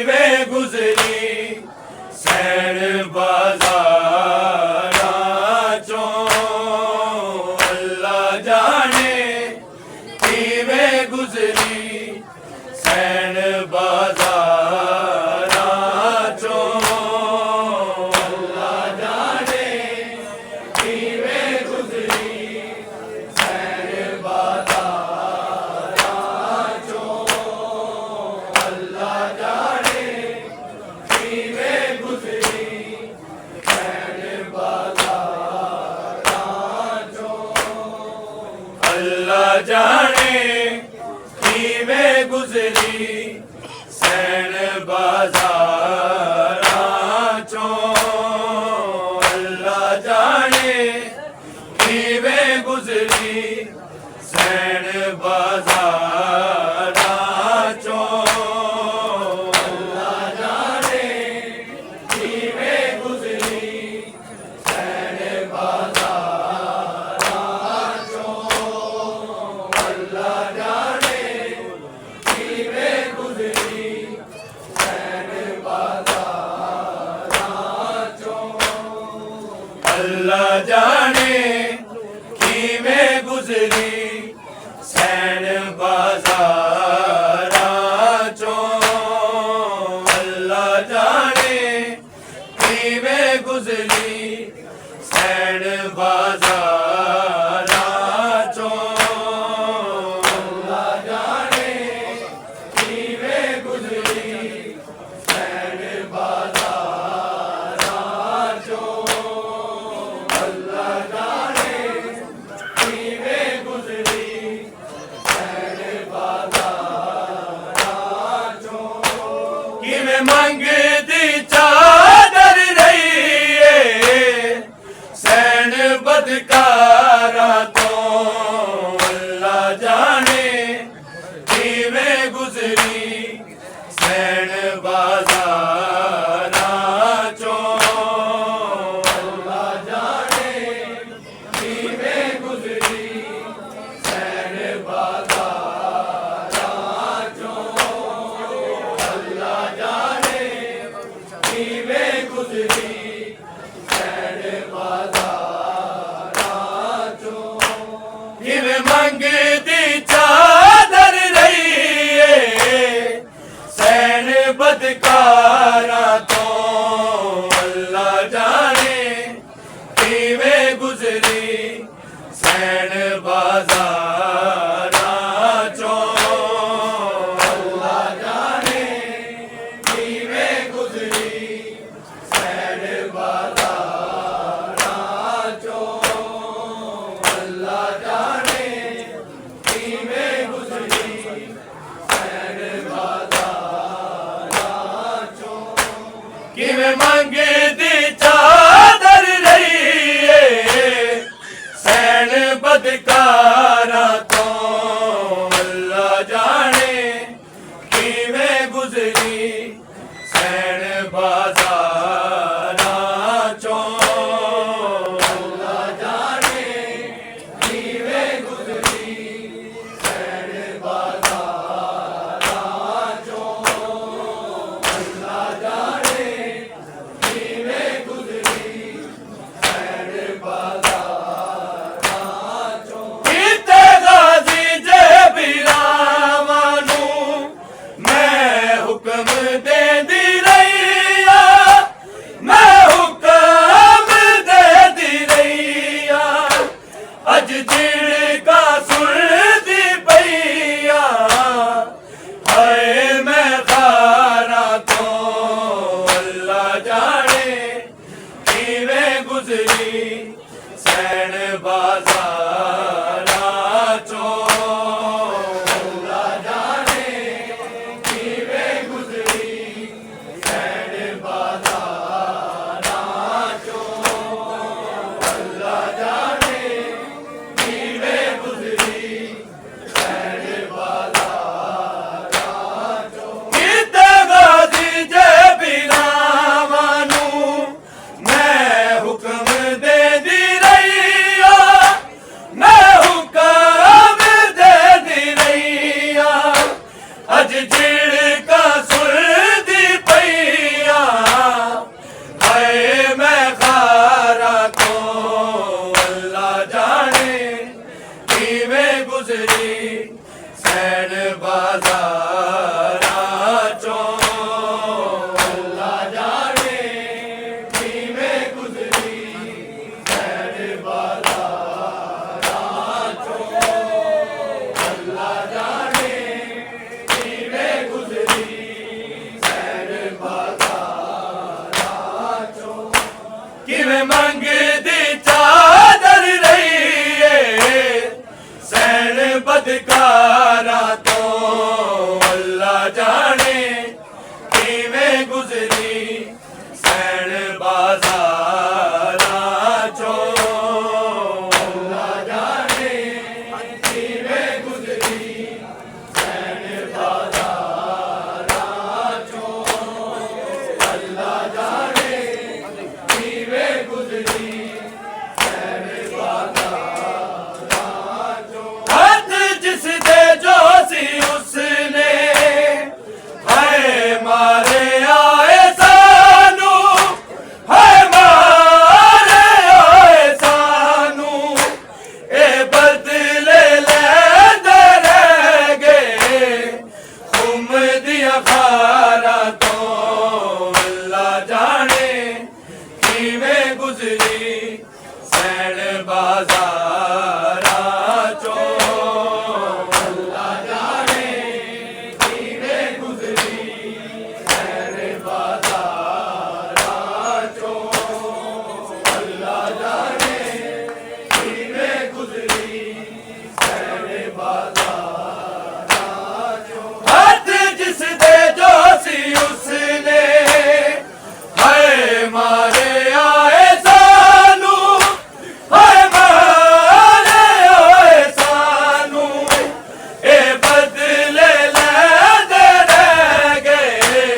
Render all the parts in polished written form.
किवे गुजरी सैन बाज़ारां चों अल्लाह जाने किवे गुजरी सैन बाज़ारां चों अल्लाह जाने किवे गुजरी सैन बाज़ारां चों अल्लाह जाने किवे गुजरी सैन बाज़ारां चों अल्लाह जाने किवे गुजरी सैन बाज़ारां चों अल्लाह जाने किवे गुजरी सैन बाज़ारां चों अल्लाह जाने किवे गुजरी सैन बाज़ारां चों अल्लाह जाने किवे गुजरी सैन बाज़ारां चों अल्लाह जाने किवे गुजरी सैन बाज़ारां चों अल्लाह जाने किवे गुजरी सैन बाज़ारां चों अल्लाह जाने किवे गुजरी सैन बाज़ारां चों अल्लाह जाने किवे गुजरी सैन बाज़ारां चों किवे मंगदी चादर रही सैन बदकारां तो अल्लाह जाने किवे गुजरी सैन बाज़ारां चों अल्लाह जाने किवे गुजरी सैन बाज़ारां चों अल्लाह जाने किवे गुजरी सैन बाज़ारां चों किवे मंगदी चादर रही सैन बदकारां तो अल्लाह जाने किवे गुजरी सैन बाज़ारां चों अल्लाह जाने किवे गुजरी सैन बाज़ारां चों अल्लाह जाने किवे गुजरी सैन बाज़ारां चों किवे मंगदी चादर रही सैन बदकारां तो अल्लाह जाने किवे गुजरी सैन बाज़ारां चों अल्लाह जाने किवे गुजरी सैन बाज़ारां चों अल्लाह जाने किवे गुजरी सैन बाज़ारां चों किते गाज़ी जे बिरावां नूं मैं हुक्म देंदी रही किवें मंगदी चादर रही सैन बदकारा तो अल्लाह जाने किवें गुजरी सैन बाजारा चो अल्लाह जाने किवें गुजरी सैन बाजारा चो अल्लाह जाने किवें गुजरी सैन बाजारा चो हथ जिस दे जो सी उसने है मारे आए सानू है मारे आए सानू ए बदले लेंदे रह गए खुम दिया खारा तो अल्लाह जाने किवें गुजरी सैन बाजारा चो अल्लाह जाने किवें गुजरी सैन बाजारा चो अल्लाह जाने किवें गुजरी सैन बाजारा चो हथ जिस दे जो सी उसने है मारे आए सानू है मारे आए सानू ए बदले लेंदे रह गए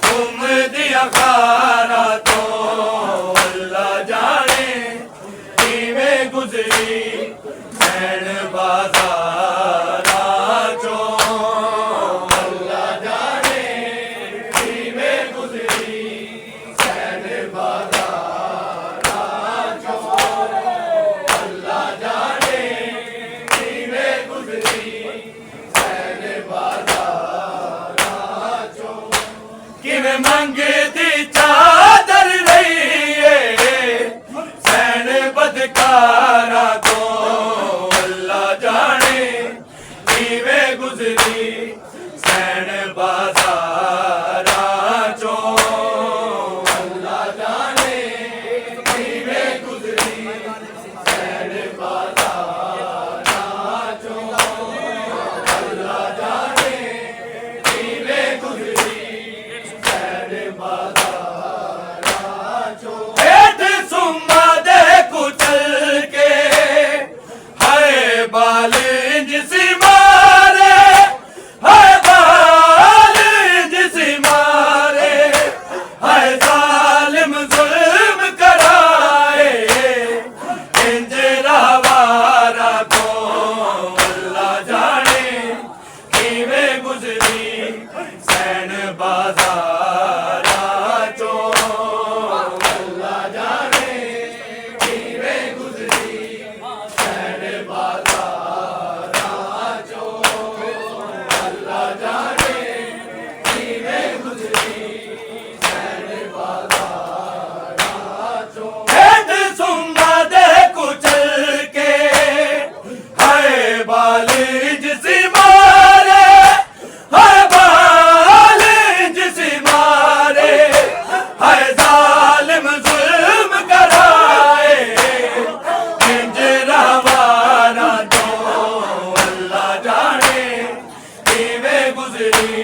तुम दिया खारा तो अल्लाह जाने किवें गुजरी सैन बाजारा चो अल्लाह जाने किवें गुजरी सैन बाजारा चो अल्लाह जाने किवें गुजरी सैन बाजारा चो किवें मंगदी चादर रही सैन बदकारा तो अल्लाह जाने किवें गुजरी सैन बाजारा चो अल्लाह जाने किवें गुजरी सैन बाजारा चो अल्लाह जाने किवें गुजरी सैन बाजारा चो हेठ सुम्मा दे कुचल के हाय बाल जिसी मारे हाय बाल जिसी मारे हाय जालिम जुल्म कराए इंज रहवारा को अल्लाह जाने किवें गुजरी सैन बाजारा चो अल्लाह जाने किवें गुजरी सैन बाजारा चो अल्लाह जाने किवें गुजरी सैन बाजारा चो हेठ सुम्मा दे कुचल के हाय बाल जिसी मारे हाय बाल जिसी मारे हाय जालिम जुल्म कराए इंज रहवारा तो अल्लाह जाने किवें गुजरी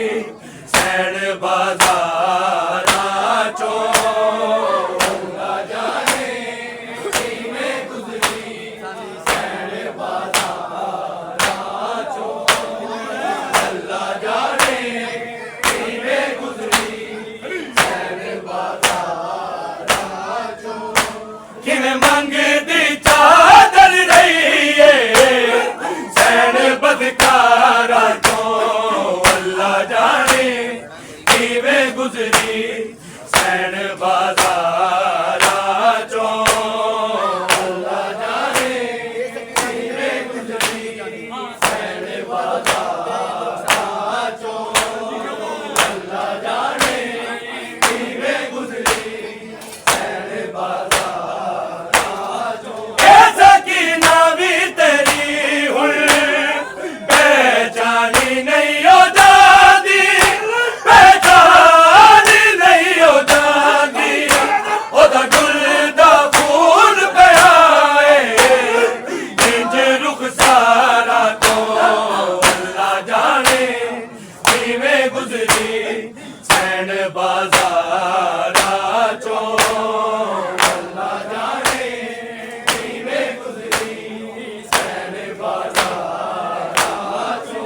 सैन बाजारा चो अल्लाह जाने किवें गुजरी सैन बाजारा चो अल्लाह जाने किवें गुजरी सैन बाजारा चो किवें मंगदी चादर रही सैन बदकारा तो अल्लाह जाने किवें गुजरी सैन बाजारा चो अल्लाह जाने किवें गुजरी सैन बाजारा चो अल्लाह जाने किवें गुजरी सैन बाजारा चो ऐसा की ना भी तेरी हुल पहचानी नहीं हो जाती पहचानी नहीं हो जाती ओ बाजारा चो अल्लाह जाने किवें गुजरी सैन बाजारा चो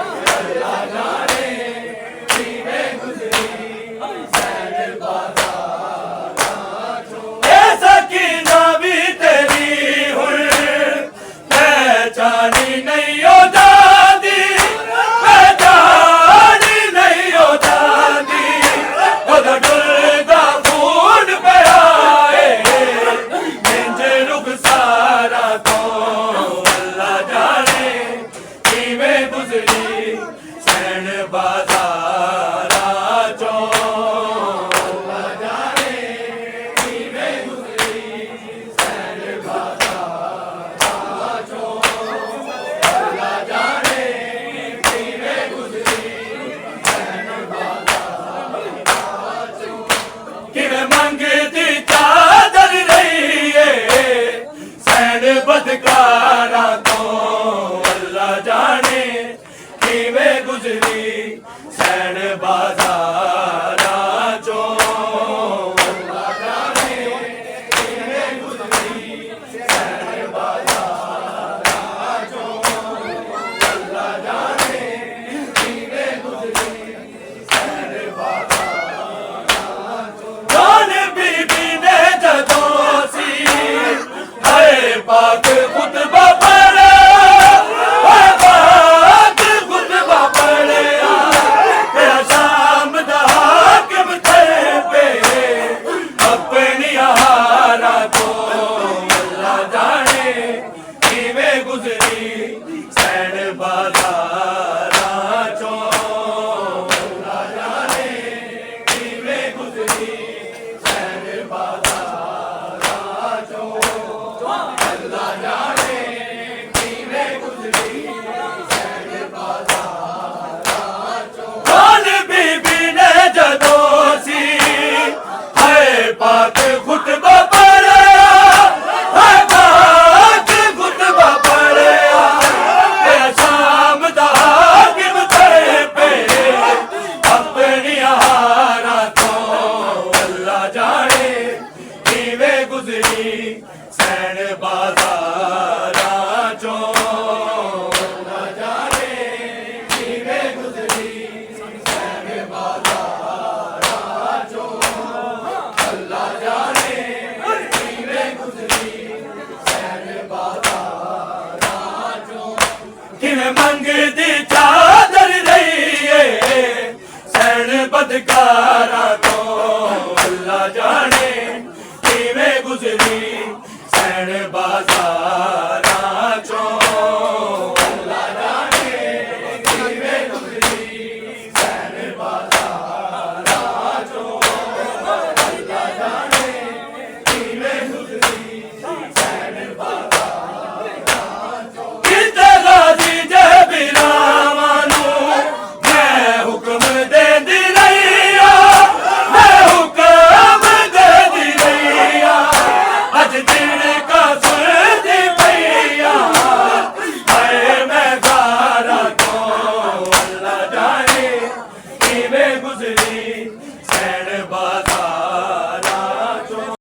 अल्लाह जाने किवें गुजरी सैन बाजारा चो ऐसा की ना भी तेरी हुर पहचानी नहीं हो जाती पहचानी नहीं हो जाती ओदा डुलदा खून पे आए इंज रुख सारा तो अल्लाह जाने किवें गुजरी सैन बाजारा चो अल्लाह जाने किवें गुजरी सैन बाजारा चो अल्लाह जाने किवें गुजरी सैन बाजारा चो किवें मंगदी चादर रही है सैन बदकारा तो अल्लाह जाने किवें गुजरी सैन बाजारा चो अल्लाह जाने किवें गुजरी सैन बाजारा चो अल्लाह जाने किवें गुजरी सैन बाजारा चो जान बीबी ने जदों सी हाय पाक खुतबा पढ़े हाय पाक खुतबा पढ़े तेरा शाम दा हाकिम थे पे अपनी हारा तो अल्लाह जाने किवें गुजरी सैन बाजारा चो अल्लाह जाने किवें गुजरी सैन बाजारा चो अल्लाह जाने किवें गुजरी सैन बाजारा चो जान बीबी ने जदों सी हाय पाक खुतबा पढ़े हाय पाक खुतबा पढ़े तेरा शाम दा हाकिम थे पे अपनी हारा तो अल्लाह जाने किवें गुजरी सैन बाजारा चो अल्लाह जाने किवें गुजरी सैन बाजारा चो अल्लाह जाने किवें गुजरी सैन बाजारा चो किवें मंगदी चादर रही है सैन बदकार